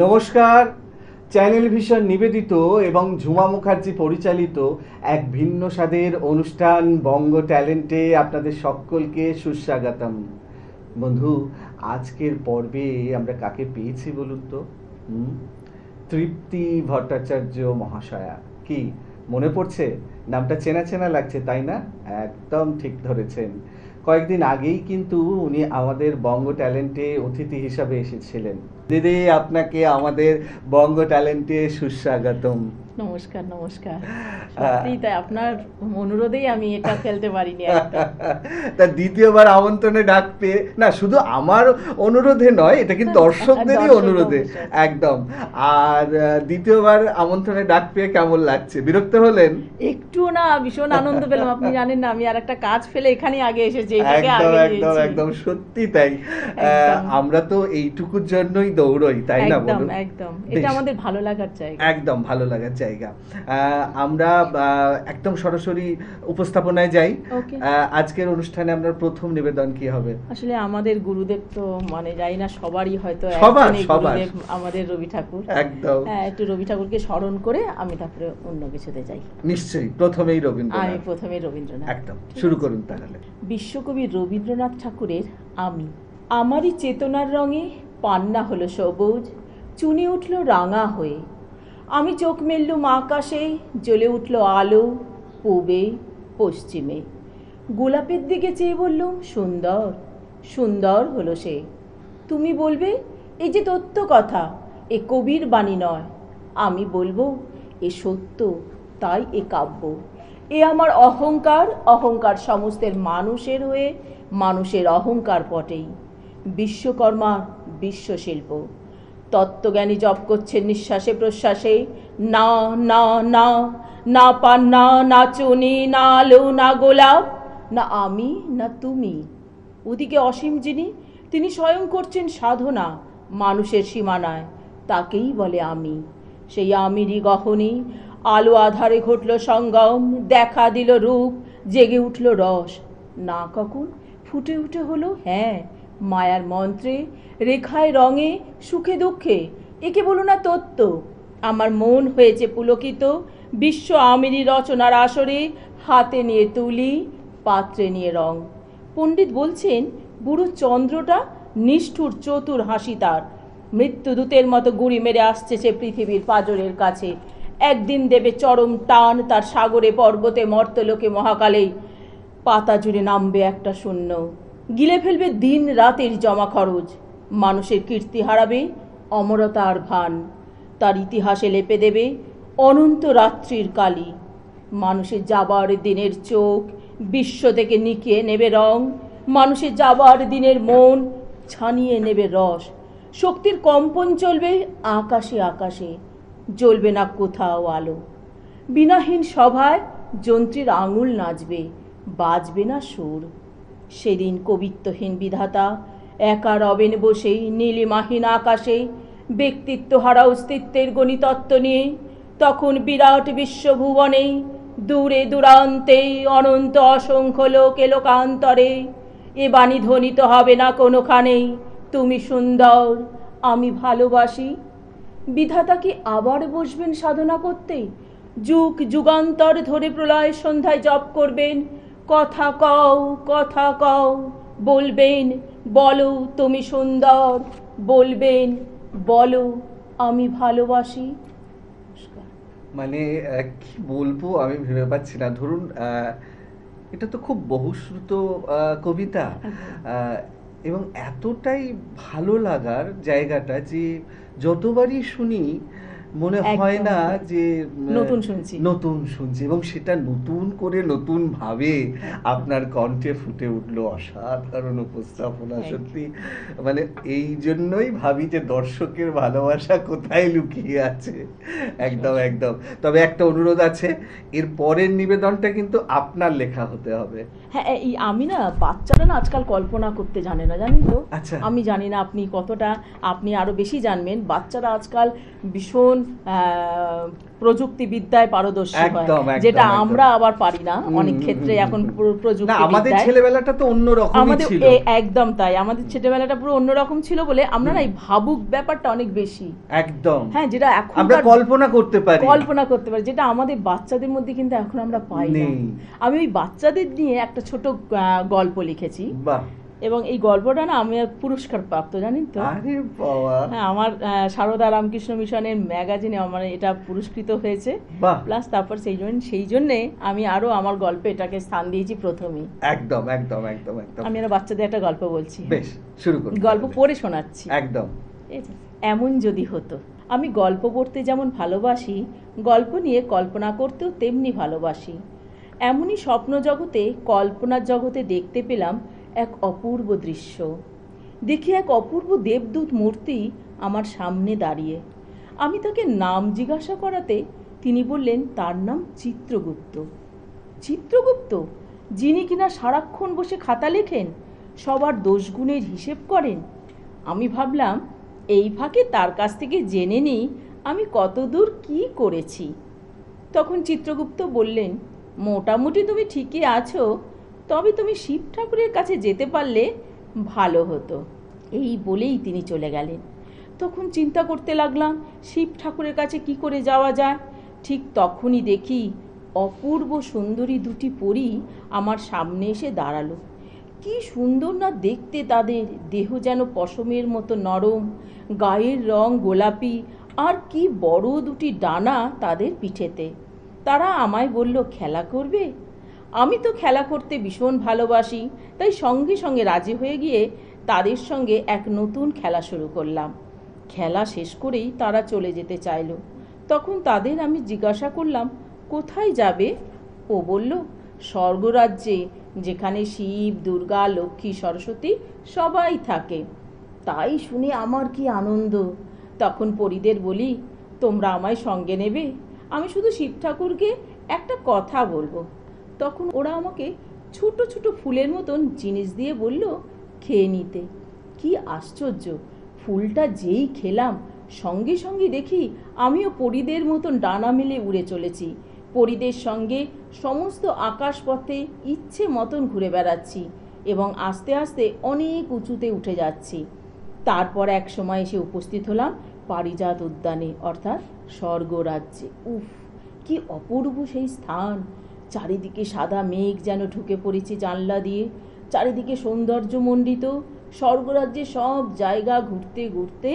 নমস্কার। Channel vision নিবেদিত এবং ঝুমা মুখার্জি পরিচালিত এক ভিন্ন স্বাদের অনুষ্ঠান বঙ্গ ট্যালেন্টে আপনাদের সকলকে সুস্বাগতম। বন্ধু, আজকের পর্বে আমরা কাকে পেয়েছি বলুন তো? তৃপ্তি ভট্টাচার্য মহাশয়া। কি মনে পড়ছে? নামটা চেনা চেনা লাগছে, তাই না? একদম ঠিক ধরেছেন। কয়েকদিন আগেই কিন্তু উনি আমাদের বঙ্গ ট্যালেন্টে অতিথি হিসাবে এসেছিলেন। দিদি, আপনাকে আমাদের বঙ্গ ট্যালেন্টে সুস্বাগতম। নমস্কার নমস্কার। সত্যিই তাই, আপনার অনুরোধেই আমি এটা ফেলতে পারিনি একদম। তা দ্বিতীয়বার আমন্ত্রণে ডাক পেয়ে, না শুধু আমার অনুরোধে নয়, এটা কিন্তু দর্শকদেরই অনুরোধে একদম। আর দ্বিতীয়বার আমন্ত্রণে ডাক পেয়ে কেমন লাগছে? বিরক্ত হলেন? একটু না, ভীষণ আনন্দ পেলাম। আপনি জানেন না, আমি আর একটা কাজ ফেলে এখানেই আগে এসেছি। একদম একদম একদম সত্যি তাই। আমরা তো এইটুকুর জন্যই দৌড়ই, তাই না? একদম একদম, এটা আমাদের ভালো লাগার জায়গা। একদম ভালো লাগার জায়গা। আমরা একদম সরাসরি উপস্থাপনায় যাই। আজকের অনুষ্ঠানে আপনার প্রথম নিবেদন কি হবে? আসলে আমাদের গুরুদেব তো মানে জানি না সবারই হয়তো গুরুদেব আমাদের রবি ঠাকুর। একদম। একটু রবি ঠাকুরকে স্মরণ করে আমি তারপরে অন্য কিছুতে যাই। নিশ্চয়ই প্রথমেই রবীন্দ্রনাথ। আমি প্রথমে রবীন্দ্রনাথ। একদম শুরু করুন তাহলে। বিশ্বকবি রবীন্দ্রনাথ ঠাকুরের আমি। আমারই চেতনার রঙে পান্না হলো সবুজ, চুনে উঠল রাঙা হয়ে। আমি চোখ মেললুম আকাশে, জ্বলে উঠল আলো পূবে পশ্চিমে। গোলাপের দিকে চেয়ে বললুম সুন্দর, সুন্দর হলো সে। তুমি বলবে এই যে তত্ত্ব কথা, এ কবির বাণী নয়। আমি বলবো এ সত্য, তাই এ কাব্য। এ আমার অহংকার, অহংকার সমস্তের মানুষের হয়ে মানুষের অহংকার পটেই। বিশ্বকর্মার বিশ্বশিল্প। তত্ত্বজ্ঞানী জপ করছেন নিঃশ্বাসে প্রশ্বাসে। না না না, না পান্না, না চুনি, না আলো, না গোলাপ, না আমি, না তুমি। ওদিকে অসীম যিনি, তিনি স্বয়ং করছেন সাধনা মানুষের সীমানায়, তাকেই বলে আমি। সেই আমিরই গহনে আলো আধারে ঘটল সঙ্গম, দেখা দিল রূপ, জেগে উঠল রস। না কখন ফুটে উঠে হলো হ্যাঁ মায়ার মন্ত্রে, রেখায় রঙে, সুখে দুঃখে। একে বলো না তত্ত্ব। আমার মন হয়েছে পুলকিত বিশ্ব আমিরি রচনার আসরে। হাতে নিয়ে তুলি, পাত্রে নিয়ে রং। পণ্ডিত বলছেন বুড়ো চন্দ্রটা নিষ্ঠুর চতুর হাসি তার। মৃত্যুদূতের মতো গুড়ি মেরে আসছে সে পৃথিবীর পাজরের কাছে। একদিন দেবে চরম টান তার সাগরে পর্বতে মর্তলোকে মহাকালে। পাতা জুড়ে নামবে একটা শূন্য, গিলে ফেলবে দিন রাতের জমা খরচ। মানুষের কীর্তি হারাবে অমরতার ভান, তার ইতিহাসে লেপে দেবে অনন্ত রাত্রির কালি। মানুষের যাবার দিনের চোখ বিশ্ব থেকে নিকিয়ে নেবে রং, মানুষের যাবার দিনের মন ছানিয়ে নেবে রস। শক্তির কম্পন চলবে আকাশে আকাশে, জ্বলবে না কোথাও আলো। বিনাহীন সভায় যন্ত্রীর আঙুল নাচবে, বাজবে না সুর। সেদিন কবিত্বহীন বিধাতা একা রবেন বসেই নীলিমাহীন আকাশে, ব্যক্তিত্ব হারা অস্তিত্বের গণিতত্ত্ব নিয়ে। তখন বিরাট বিশ্বভুবনে দূরে দূরান্তে অনন্ত অসংখ্য লোকে লোকান্তরে এ বাণী ধ্বনিত হবে না কোনোখানেই, তুমি সুন্দর, আমি ভালোবাসি। বিধাতা কি আবার বসবেন সাধনা করতে? যুগ যুগান্তর ধরে প্রলয় সন্ধ্যায় জপ করবেন, কথা কও, কথা কও, বলবেন বলো তুমি সুন্দর, বলবেন বলো আমি ভালোবাসি। মানে কি বলবো আমি ভেবে পাচ্ছি না। ধরুন এটা তো খুব বহুশ্রুত কবিতা, এবং এতটাই ভালো লাগার জায়গাটা যে যতবারই শুনি মনে হয় না যে নতুন শুনছি, এবং সেটা নতুন করে নতুন ভাবে আপনার কণ্ঠে ফুটে উঠলো। অসাধারণ উপস্থাপনা সত্যি। মানে এই জন্যই ভাবি যে দর্শকের ভালোবাসা কোথায় লুকিয়ে আছে। একদম একদম। তবে একটা অনুরোধ আছে, এর পরের নিবেদনটা কিন্তু আপনার লেখা হতে হবে। হ্যাঁ, আমি না, বাচ্চারা না আজকাল কল্পনা করতে জানে না, জানেন তো? আচ্ছা। আমি জানি না আপনি কতটা, আপনি আরো বেশি জানবেন। বাচ্চারা আজকাল ভীষণ প্রযুক্তিবিদ্যায় পারদর্শী হয়, একদম, একদম, যেটা একদম। আমরা আবার পারি না হুম, অনেক হুম, ক্ষেত্রে হুম, এখন হুম, হুম। না, আমাদের প্রযুক্তিবিদ্যায়। ছেলেবেলাটা তো অন্য রকমই আমাদের ছিল। একদম তাই, আমাদের ছেলেবেলাটা পুরো অন্যরকম ছিল বলে আমরা না হুম। এই ভাবুক ব্যাপারটা অনেক বেশি। একদম। হ্যাঁ, যেটা আমরা এখনকার কল্পনা করতে পারি। কল্পনা করতে পারি, যেটা আমাদের বাচ্চাদের মধ্যে কিন্তু এখন আমরা পাই না। নেই। আমি ওই বাচ্চাদের নিয়ে একটা ছোট গল্প লিখেছি, বাহ! এবং এই গল্পটা না আমি পুরস্কার প্রাপ্ত, জানেন তো? আরে বাবা! হ্যাঁ, আমার সারদা রামকৃষ্ণ মিশনের ম্যাগাজিনে আমার এটা পুরস্কৃত হয়েছে। বাহ! প্লাস তারপর সেই জন্যে আমি আরও আমার গল্পে এটাকে স্থান দিয়েছি প্রথমেই। একদম, একদম, একদম, একদম। আমি আর বাচ্চাদের একটা গল্প বলছি। বেশ, শুরু করুন গল্প তাহলে। পড়ে শোনাচ্ছি। একদম। ঠিক আছে? এমন যদি হতো। আমি গল্প পড়তে যেমন ভালোবাসি, গল্প নিয়ে কল্পনা করতেও তেমনি ভালোবাসি। এমনই স্বপ্ন জগতে, কল্পনার জগতে দেখতে পেলাম এক অপূর্ব দৃশ্য। দেখি এক অপূর্ব দেবদূত মূর্তি আমার সামনে দাঁড়িয়ে। আমি তাকে নাম জিজ্ঞাসা করাতে তিনি বললেন তার নাম চিত্রগুপ্ত। চিত্রগুপ্ত, যিনি কিনা সারাক্ষণ বসে খাতা লেখেন, সবার দোষগুণের হিসেব করেন। আমি ভাবলাম এই ফাঁকে তার কাছ থেকে জেনে নিই আমি কতদূর কি করেছি। তখন চিত্রগুপ্ত বললেন, মোটামুটি তুমি ঠিকই আছো, তবে তুমি শিব ঠাকুরের কাছে যেতে পারলে ভালো হতো। এই বলেই তিনি চলে গেলেন। তখন চিন্তা করতে লাগলাম শিব ঠাকুরের কাছে কি করে যাওয়া যায়। ঠিক তখনই দেখি অপূর্ব সুন্দরী দুটি পরী আমার সামনে এসে দাঁড়ালো। কি সুন্দর না দেখতে তাদের, দেহ যেন পশমের মতো নরম, গায়ের রং গোলাপি, আর কি বড় দুটি ডানা তাদের পিঠেতে। তারা আমায় বলল খেলা করবে। আমি তো খেলা করতে ভীষণ ভালোবাসি, তাই সঙ্গে সঙ্গে রাজি হয়ে গিয়ে তাদের সঙ্গে এক নতুন খেলা শুরু করলাম। খেলা শেষ করেই তারা চলে যেতে চাইল। তখন তাদের আমি জিজ্ঞাসা করলাম কোথায় যাবে। ও বলল স্বর্গরাজ্যে, যেখানে শিব, দুর্গা, লক্ষ্মী, সরস্বতী সবাই থাকে। তাই শুনে আমার কি আনন্দ। তখন পরীদের বলি, তোমরা আমায় সঙ্গে নেবে? আমি শুধু শিব ঠাকুরকে একটা কথা বলবো। তখন ওরা আমাকে ছোট ছোট ফুলের মতন জিনিস দিয়ে বলল খেয়ে নিতে। কি আশ্চর্য, ফুলটা যেই খেলাম সঙ্গে সঙ্গে দেখি আমিও পরীদের মতন ডানা মেলে উড়ে চলেছি। পরীদের সঙ্গে সমস্ত আকাশপথে ইচ্ছে মতন ঘুরে বেড়াচ্ছি এবং আস্তে আস্তে অনেক উঁচুতে উঠে যাচ্ছি। তারপর এক সময় এসে উপস্থিত হলাম পারিজাত উদ্যানে, অর্থাৎ স্বর্গরাজ্যে। উফ, কি অপূর্ব সেই স্থান! চারিদিকে সাদা মেঘ যেন ঢুকে পড়েছে জানলা দিয়ে, চারিদিকে সৌন্দর্যমণ্ডিত। স্বর্গরাজ্যের সব জায়গা ঘুরতে ঘুরতে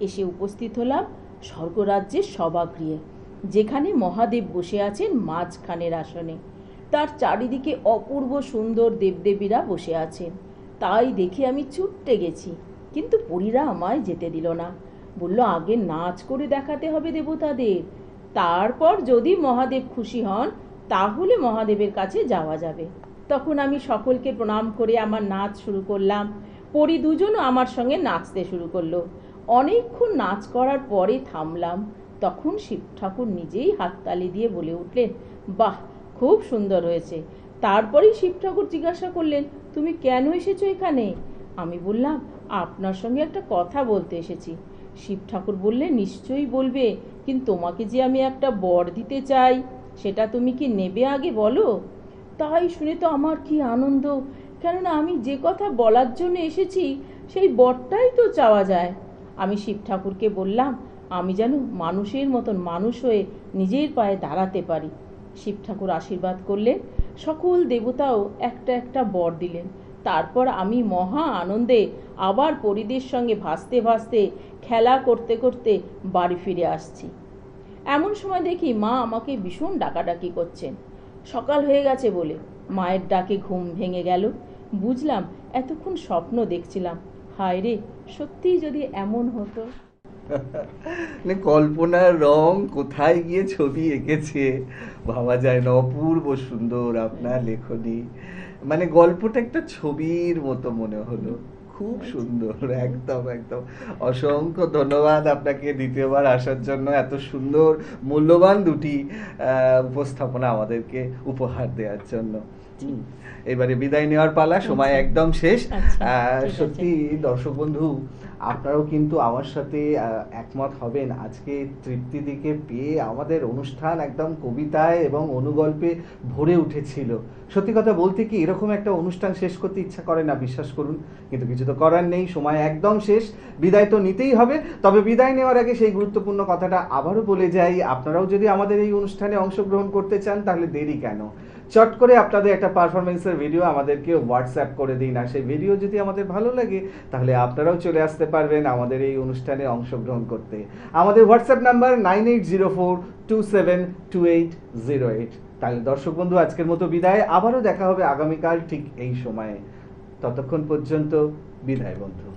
এসে উপস্থিত হলাম স্বর্গরাজ্যের সভাগৃহে, যেখানে মহাদেব বসে আছেন মাঝখানের আসনে। তার চারিদিকে অপূর্ব সুন্দর দেবদেবীরা বসে আছেন। তাই দেখে আমি ছুটতে গেছি, কিন্তু পরীরা আমায় যেতে দিল না। বলল আগে নাচ করে দেখাতে হবে দেবতাদের, তারপর যদি মহাদেব খুশি হন তাহলে মহাদেবের কাছে যাওয়া যাবে। তখন আমি সকলকে প্রণাম করে আমার নাচ শুরু করলাম। পরী দুজনও আমার সঙ্গে নাচতে শুরু করলো। অনেকক্ষণ নাচ করার পরে থামলাম। তখন শিব ঠাকুর নিজেই হাততালি দিয়ে বলে উঠলেন, বাহ, খুব সুন্দর হয়েছে। তারপরেই শিব ঠাকুর জিজ্ঞাসা করলেন, তুমি কেন এসেছো এখানে? আমি বললাম, আপনার সঙ্গে একটা কথা বলতে এসেছি। শিব ঠাকুর বললেন, নিশ্চয়ই বলবে, কিন্তু তোমাকে যে আমি একটা বর দিতে চাই, সেটা তুমি কি নেবে আগে বলো। তাই শুনে তো আমার কি আনন্দ, কেননা আমি যে কথা বলার জন্য এসেছি সেই বরটাই তো চাওয়া যায়। আমি শিব ঠাকুরকে বললাম আমি যেন মানুষের মতন মানুষ হয়ে নিজের পায়ে দাঁড়াতে পারি। শিব ঠাকুর আশীর্বাদ করলেন, সকল দেবতাও একটা একটা বর দিলেন। তারপর আমি মহা আনন্দে আবার পরীদের সঙ্গে ভাসতে ভাসতে খেলা করতে করতে বাড়ি ফিরে আসছি। এমন সময় দেখি মা আমাকে ভীষণ ডাকাডাকি করছেন। সকাল হয়ে গেছে বলে মায়ের ডাকে ঘুম ভেঙে গেল। বুঝলাম এতক্ষণ স্বপ্ন দেখছিলাম। হায় রে, সত্যিই যদি এমন হতো। মানে কল্পনার রং কোথায় গিয়ে ছবি এঁকেছে ভাবা যায় না। অপূর্ব সুন্দর আপনার লেখনী, মানে গল্পটা একটা ছবির মতো মনে হলো। খুব সুন্দর, একদম একদম। অসংখ্য ধন্যবাদ আপনাকে দ্বিতীয়বার আসার জন্য, এত সুন্দর মূল্যবান দুটি উপস্থাপনা আমাদেরকে উপহার দেওয়ার জন্য। হুম, এবারে বিদায় নেওয়ার পালা, সময় আচ্ছা। একদম শেষ। আচ্ছা, ঠিক আছে। সত্যি দর্শক বন্ধু, আপনারাও কিন্তু আমার সাথে একমত হবেন। আজকে তৃপ্তিদিকে পেয়ে আমাদের অনুষ্ঠান একদম কবিতায় এবং অনুগল্পে ভরে উঠেছিল। সত্যি কথা বলতে কি, এরকম একটা অনুষ্ঠান শেষ করতে ইচ্ছা করে না, বিশ্বাস করুন, কিন্তু কিছু তো করার নেই, সময় একদম শেষ, বিদায় তো নিতেই হবে। তবে বিদায় নেওয়ার আগে সেই গুরুত্বপূর্ণ কথাটা আবারও বলে যাই, আপনারাও যদি আমাদের এই অনুষ্ঠানে অংশগ্রহণ করতে চান তাহলে দেরি কেন, চট করে আপনাদের একটা পারফরমেন্সের ভিডিও আমাদেরকে হোয়াটসঅ্যাপ করে দিন। আর সেই ভিডিও যদি আমাদের ভালো লাগে তাহলে আপনারাও চলে আসতে পারবেন আমাদের এই অনুষ্ঠানে অংশগ্রহণ করতে। আমাদের হোয়াটসঅ্যাপ নাম্বার 9804272808। তাহলে দর্শক বন্ধু, আজকের মতো বিদায়, আবারও দেখা হবে আগামীকাল ঠিক এই সময়ে। ততক্ষণ পর্যন্ত বিদায় বন্ধু।